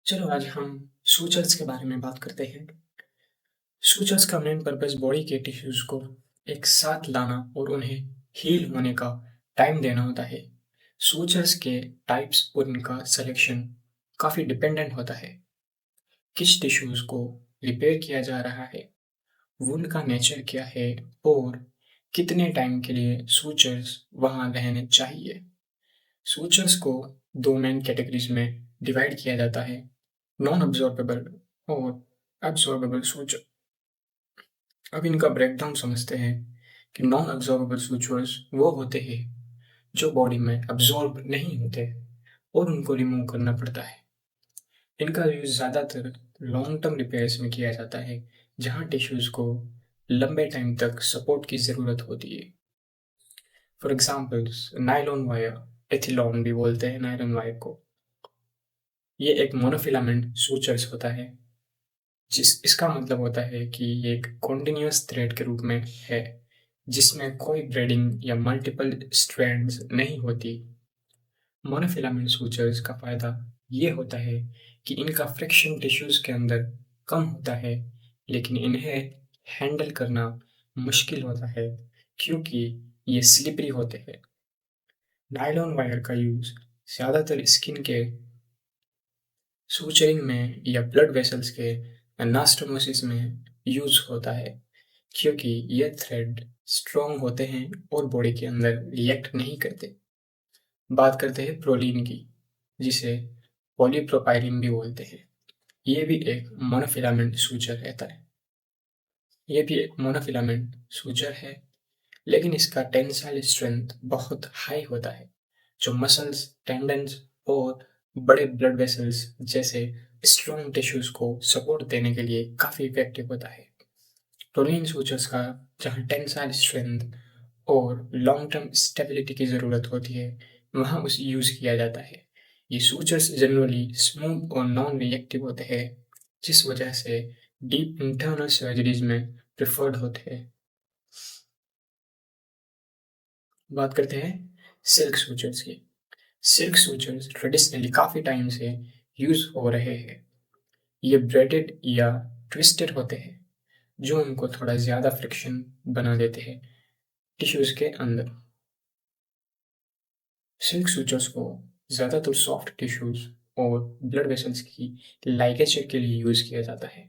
चलो आज हम सूचर्स के बारे में बात करते हैं। सूचर्स का मेन पर्पस बॉडी के टिश्यूज को एक साथ लाना और उन्हें हील होने का टाइम देना होता है। सूचर्स के टाइप्स और इनका सिलेक्शन काफ़ी डिपेंडेंट होता है। किस टिश्यूज को रिपेयर किया जा रहा है, वुंड का नेचर क्या है और कितने टाइम के लिए सूचर्स वहाँ रहने चाहिए। सूचर्स को दो मेन कैटेगरीज में डिवाइड किया जाता है, नॉन अब्जॉर्बेबल और एब्जॉर्बेबल सूचर। अब इनका ब्रेकडाउन समझते हैं कि नॉन अब्जॉर्बेबल सूचर्स वो होते हैं जो बॉडी में अब्जॉर्ब नहीं होते और उनको रिमूव करना पड़ता है। इनका यूज ज़्यादातर लॉन्ग टर्म रिपेयर्स में किया जाता है जहाँ टिश्यूज को लंबे टाइम तक सपोर्ट की ज़रूरत होती है। फॉर एग्जाम्पल नायलॉन वायर, एथिलॉन भी बोलते हैं नायलॉन वायर को। ये एक मोनोफिलामेंट सूचर्स होता है, इसका मतलब होता है कि ये एक कॉन्टिन्यूस थ्रेड के रूप में है जिसमें कोई ब्रेडिंग या मल्टीपल स्ट्रैंड्स नहीं होती। मोनोफिलामेंट सूचर्स का फायदा ये होता है कि इनका फ्रिक्शन टिश्यूज के अंदर कम होता है, लेकिन इन्हें हैंडल करना मुश्किल होता है क्योंकि ये स्लिपरी होते हैं। नायलॉन वायर का यूज ज़्यादातर स्किन के सूचरिंग में या ब्लड वेसल्स के एनास्टोमोसिस में यूज होता है क्योंकि ये थ्रेड स्ट्रॉन्ग होते हैं और बॉडी के अंदर रिएक्ट नहीं करते। बात करते हैं प्रोलीन की, जिसे पॉलीप्रोपाइलिन भी बोलते हैं। ये भी एक मोनोफिलामेंट सूचर रहता है। ये भी एक मोनोफिलामेंट सूचर है, लेकिन इसका टेंसाइल स्ट्रेंथ बहुत हाई होता है जो मसल्स, टेंडन्स और बड़े ब्लड वेसल्स जैसे स्ट्रॉन्ग टिश्यूज को सपोर्ट देने के लिए काफ़ी इफेक्टिव होता है। प्रोलीन सूचर्स का जहाँ टेंसाइल स्ट्रेंथ और लॉन्ग टर्म स्टेबिलिटी की ज़रूरत होती है वहाँ उसे यूज़ किया जाता है। ये सूचर्स जनरली स्मूथ और नॉन रिएक्टिव होते हैं, जिस वजह से डीप इंटरनल सर्जरीज में प्रेफर्ड होते हैं। बात करते हैं सिल्क सूचर्स की। सिल्क सूचर्स ट्रेडिशनली काफ़ी टाइम से यूज़ हो रहे हैं। ये ब्रेडेड या ट्विस्टेड होते हैं जो उनको थोड़ा ज़्यादा फ्रिक्शन बना देते हैं टिश्यूज़ के अंदर। सिल्क सूचर्स को ज़्यादातर सॉफ्ट टिश्यूज़ और ब्लड वेसल्स की लाइगेचर के लिए यूज़ किया जाता है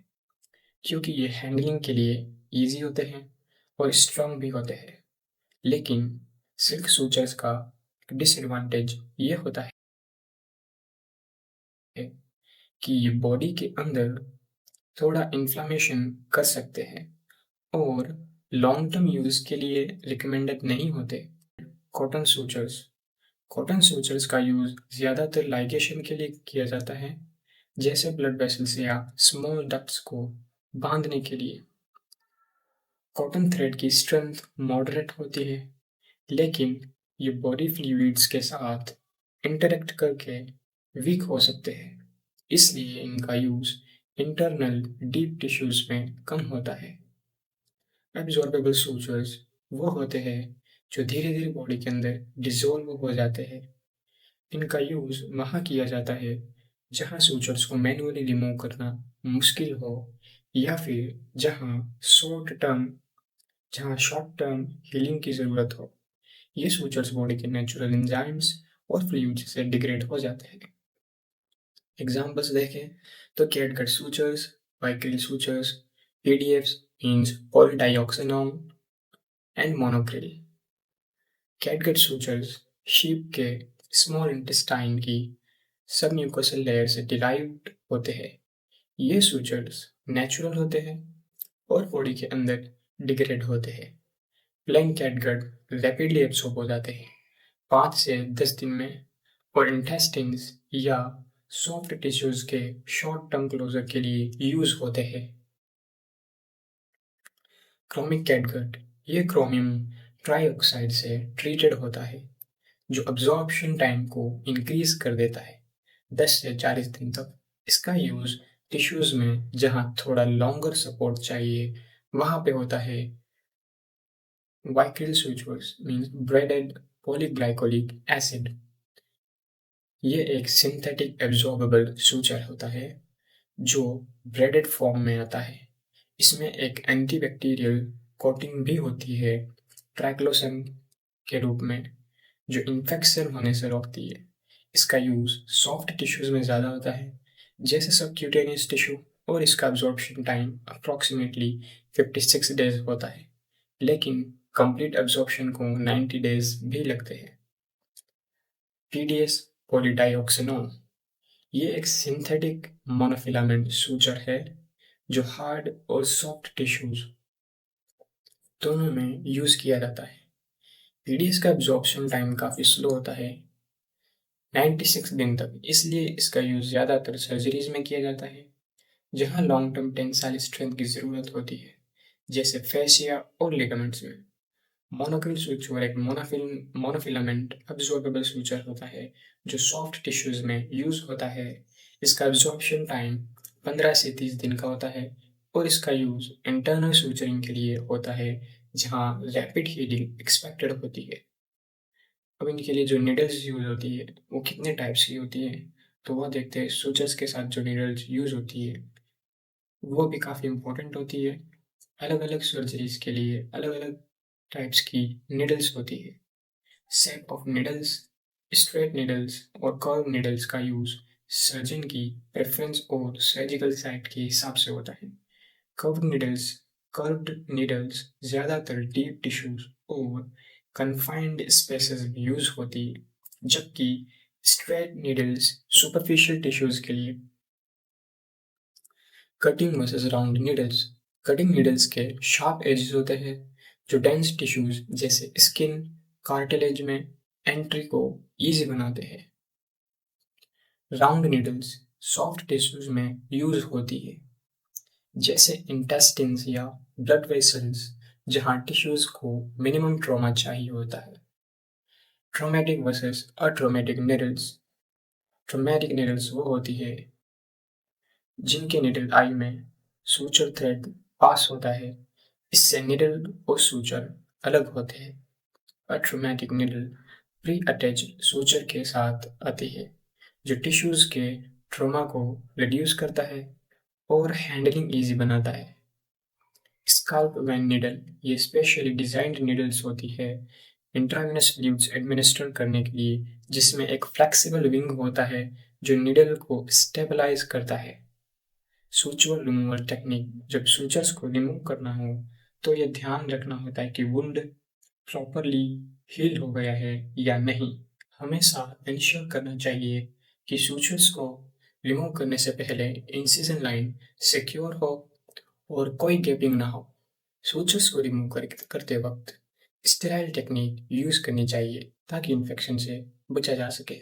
क्योंकि ये हैंडलिंग के लिए ईजी होते हैं और स्ट्रॉन्ग भी होते हैं। लेकिन सिल्क सूचर्स का डिसएडवांटेज ये होता है कि ये बॉडी के अंदर थोड़ा इन्फ्लामेशन कर सकते हैं और लॉन्ग टर्म यूज़ के लिए रिकमेंडेड नहीं होते। कॉटन सूचर्स कॉटन सूचर्स का यूज़ ज़्यादातर लाइगेशन के लिए किया जाता है, जैसे ब्लड वेसल्स या स्मॉल डक्ट्स को बांधने के लिए। कॉटन थ्रेड की स्ट्रेंथ मॉडरेट होती है, लेकिन ये बॉडी फ्लूइड्स के साथ इंटरेक्ट करके वीक हो सकते हैं, इसलिए इनका यूज़ इंटरनल डीप टिश्यूज में कम होता है। एब्जॉर्बेबल सूचर्स वो होते हैं जो धीरे धीरे बॉडी के अंदर डिसॉल्व हो जाते हैं। इनका यूज़ वहाँ किया जाता है जहाँ सूचर्स को मैन्युअली रिमूव करना मुश्किल हो या फिर जहाँ शॉर्ट टर्म हीलिंग की ज़रूरत हो। ये सूचर्स बॉडी के नेचुरल एंजाइम्स और फ्लूइड्स से डिग्रेड हो जाते हैं। एग्जाम्पल्स देखें तो catgut sutures, Vicryl sutures, PDFs means polydioxanone and Monocryl. Catgut sutures sheep के स्मॉल इंटेस्टाइन की सबम्यूकोसल लेयर से डिराइव्ड होते हैं। ये सूचर्स नेचुरल होते हैं और बॉडी के अंदर डिग्रेड होते हैं। प्लेन कैटगट रैपिडली एब्सॉर्ब हो जाते हैं 5 से 10 दिन में और इंटेस्टिन्स या सॉफ्ट टिश्यूज के शॉर्ट टर्म क्लोजर के लिए यूज होते हैं। क्रोमिक कैटगट ये क्रोमियम ट्राइऑक्साइड से ट्रीटेड होता है जो अब्जॉर्प्शन टाइम को इंक्रीज कर देता है 10 से 40 दिन तक। इसका यूज टिश्यूज में जहाँ थोड़ा लॉन्गर सपोर्ट चाहिए वहाँ पे होता है। वाइक्रिल सूचर्स मीन्स ब्रेडेड पॉलीग्लाइकोलिक एसिड। ये एक सिंथेटिक एब्जॉर्बेबल सूचर होता है जो ब्रेडेड फॉर्म में आता है। इसमें एक एंटीबैक्टीरियल कोटिंग भी होती है ट्राइक्लोसन के रूप में, जो इन्फेक्शन होने से रोकती है। इसका यूज़ सॉफ्ट टिश्यूज में ज़्यादा होता है, जैसे सबक्यूटेनियस टिश्यू, और इसका अब्जॉर्प्शन टाइम अप्रॉक्सीमेटली 56 डेज होता है, लेकिन कंप्लीट अब्जॉर्प्शन को 90 डेज भी लगते हैं। पीडीएस पॉलीडाइऑक्सिनोन ये एक सिंथेटिक मोनोफिलामेंट सूचर है जो हार्ड और सॉफ्ट टिश्यूज दोनों में यूज किया जाता है। पीडीएस का एब्जॉर्प्शन टाइम काफ़ी स्लो होता है, 96 दिन तक, इसलिए इसका यूज ज़्यादातर सर्जरीज में किया जाता है जहां लॉन्ग टर्म टेंसाइल स्ट्रेंथ की ज़रूरत होती है, जैसे फेसिया और लिगामेंट्स में। मोनोक्रिल सूचर एक मोनोफिलामेंट अब्जॉर्बेबल सूचर होता है जो सॉफ्ट टिश्यूज में यूज होता है। इसका एब्जॉर्प्शन टाइम 15 से 30 दिन का होता है और इसका यूज इंटरनल सूचरिंग के लिए होता है जहां रैपिड हीलिंग एक्सपेक्टेड होती है। अब इनके लिए जो नीडल्स यूज होती है वो कितने टाइप्स की होती है, तो वह देखते हैं। सूचर्स के साथ जो नीडल्स यूज होती है वो भी काफ़ी इंपॉर्टेंट होती है। अलग अलग सर्जरीज के लिए अलग अलग टाइप्स की नीडल्स होती है। Set of needles, straight needles और कर्व नीडल्स का यूज सर्जन की प्रेफरेंस और सर्जिकल साइट के हिसाब से होता है। कर्व्ड नीडल्स ज़्यादातर डीप टिश्यूज और कन्फाइंड स्पेसेस में यूज होती है, जबकि स्ट्रेट नीडल्स सुपरफिशियल टिश्यूज के लिए। Cutting versus round needles. Cutting needles के शार्प एजेस होते हैं जो डेंस टिश्यूज जैसे स्किन, कार्टिलेज में एंट्री को इजी बनाते हैं। राउंड नीडल्स सॉफ्ट टिश्यूज में यूज होती है, जैसे इंटेस्टिन्स या ब्लड वेसल्स, जहां टिश्यूज को मिनिमम ट्रॉमा चाहिए होता है। Traumatic versus atraumatic needles. Traumatic needles वो होती है जिनके निडल आई में सूचर थ्रेड पास होता है, इससे निडल और सूचर अलग होते हैं। अट्रोमेटिक निडल प्री अटैच सूचर के साथ आती है जो टिश्यूज के ट्रॉमा को रिड्यूस करता है और हैंडलिंग इजी बनाता है। स्काल्प वैन निडल ये स्पेशली डिजाइंड निडल्स होती है इंट्रावेनस फ्लूइड्स एडमिनिस्टर करने के लिए, जिसमें एक फ्लेक्सिबल विंग होता है जो निडल को स्टेबलाइज करता है। Suture removal technique. जब सूचर्स को रिमूव करना हो तो यह ध्यान रखना होता है कि वुंड प्रॉपरली हील हो गया है या नहीं। हमेशा इंश्योर करना चाहिए कि सूचर्स को रिमूव करने से पहले इंसिजन लाइन सिक्योर हो और कोई गैपिंग ना हो। सूचर्स को रिमूव करते वक्त स्टेराइल टेक्निक यूज करनी चाहिए ताकि इन्फेक्शन से बचा जा सके।